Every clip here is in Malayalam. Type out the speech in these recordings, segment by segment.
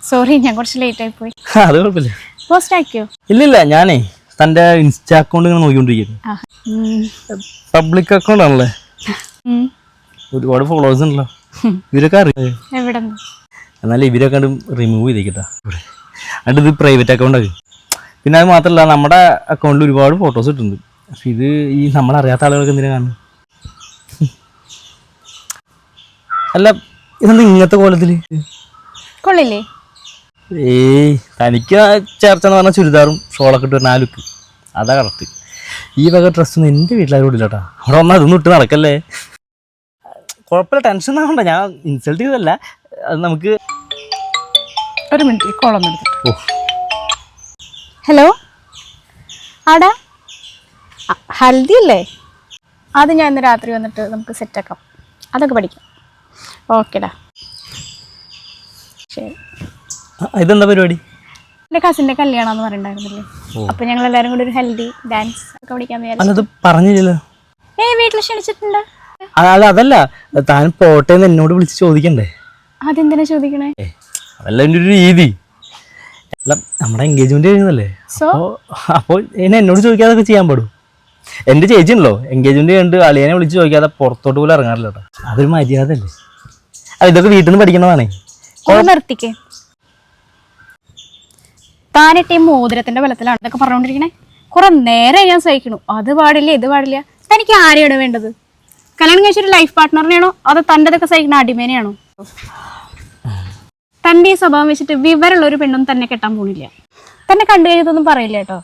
സോറി, ഞാൻ കുറച്ച് ലേറ്റ് ആയി പോയി. അത് കുഴപ്പമില്ല. പോസ്റ്റ് ആക്കിയോ? ഇല്ലില്ല, ഞാനേ തൻ്റെ ഇൻസ്റ്റാ അക്കൗണ്ട് ഇങ്ങനെ നോക്കിക്കൊണ്ടിരിക്കുന്നു. പബ്ലിക് അക്കൗണ്ട് ആണല്ലേ, ഒരുപാട് ഫോളോവേഴ്സ് ഉണ്ടല്ലോ. ഇവരൊക്കെ അറിയാം എവിടെ? എന്നാലും ഇവരൊക്കെ റിമൂവ് ചെയ്തേക്കട്ടാ. എന്നിട്ട് ഇത് പ്രൈവറ്റ് അക്കൗണ്ട് ആക്കി. പിന്നെ അത് മാത്രമല്ല, നമ്മുടെ അക്കൗണ്ടിൽ ഒരുപാട് ഫോട്ടോസ് ഇട്ടുണ്ട്. പക്ഷെ ഇത് ഈ നമ്മളറിയാത്ത ആളുകൾക്ക് എന്തിനാ കാണുന്നത്? അല്ല, ഇതെന്താ ഇങ്ങനത്തെ കോലത്തില്? കൊള്ളില്ലേ? ഏയ്, തനിക്ക് ചേർച്ചെന്ന് പറഞ്ഞാൽ ചുരിദാറും ഷോളൊക്കെ ഇട്ട് വരുന്ന ആ ലുക്ക്, അതാ കറക്റ്റ്. ഈ വക ഡ്രസ്സൊന്നും എൻ്റെ വീട്ടിലാരും ഇല്ല കേട്ടോ. അവിടെ വന്നാൽ അതൊന്നും ഇട്ട് നടക്കല്ലേ. കുഴപ്പമില്ല, ടെൻഷൻ ആവണ്ട, ഞാൻ ഇൻസൾട്ട് ചെയ്തതല്ല. അത് നമുക്ക് ഒരു മിനിറ്റ് കോളൊന്നും എടുത്തിട്ട്. ഓ, ഹലോ, ആടാ ഹൽദി അല്ലേ? അത് ഞാൻ ഇന്ന് രാത്രി വന്നിട്ട് നമുക്ക് സെറ്റാക്കാം, അതൊക്കെ പഠിക്കാം. ഓക്കേടാ, ശരി. ഇതെന്താ പരിപാടി? എൻ്റെ കസിൻ്റെ കല്യാണമെന്ന് പറയണ്ടായിരുന്നില്ലേ, അപ്പം ഞങ്ങൾ എല്ലാവരും കൂടി ഒരു ഹെൽദി ഡാൻസ് ഒക്കെ പഠിക്കാന്ന് വിചാരിച്ചു. അല്ലത് പറഞ്ഞില്ലല്ലോ. വീട്ടിൽ ക്ഷണിച്ചിട്ടുണ്ട്. അല്ല, അതല്ല, താൻ പോട്ടേന്ന് എന്നോട് വിളിച്ച് ചോദിക്കണ്ടേ? അതെന്തിനാ ചോദിക്കണേ? അതല്ല എൻ്റെ ഒരു രീതി. അല്ല, നമ്മുടെ എൻഗേജ്മെന്റ് കഴിഞ്ഞതല്ലേ, അപ്പോൾ ഇനി എന്നോട് ചോദിക്കാതൊക്കെ ചെയ്യാൻ പാടും. എൻ്റെ ചേച്ചി ഉണ്ടല്ലോ, എൻഗേജ്മെന്റ് കഴിഞ്ഞിട്ട് അളിയനെ വിളിച്ച് ചോദിക്കാതെ പുറത്തോട്ട് പോലും ഇറങ്ങാറില്ല കേട്ടോ. അതൊരു മര്യാദ അല്ലേ? അത് ഇതൊക്കെ വീട്ടിൽ നിന്ന് പഠിക്കണതാണേ. നിർത്തിക്കേ, താനിട്ട് ഈ മോതിരത്തിന്റെ ബലത്തിലാണ് ഇതൊക്കെ പറഞ്ഞുകൊണ്ടിരിക്കണേ. കുറെ നേരം ഞാൻ സഹിക്കണു. അത് പാടില്ല, ഇത് പാടില്ല. തനിക്ക് ആരെയാണ് വേണ്ടത്? കല്യാണം കഴിച്ചൊരു ലൈഫ് പാർട്ട്ണറിനെയാണോ അതോ തൻ്റെ ഇതൊക്കെ സഹിക്കുന്ന അടിമേനെയാണോ? തൻ്റെ ഈ സ്വഭാവം വെച്ചിട്ട് വിവരമുള്ള ഒരു പെണ്ണൊന്നും തന്നെ കെട്ടാൻ പോണില്ല. തന്നെ കണ്ടു കഴിഞ്ഞതൊന്നും പറയില്ല കേട്ടോ.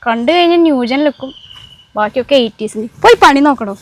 കണ്ടു കഴിഞ്ഞാൽ ന്യൂജൻ ലുക്കും ബാക്കിയൊക്കെ 80s. പോയി പണി നോക്കണോ?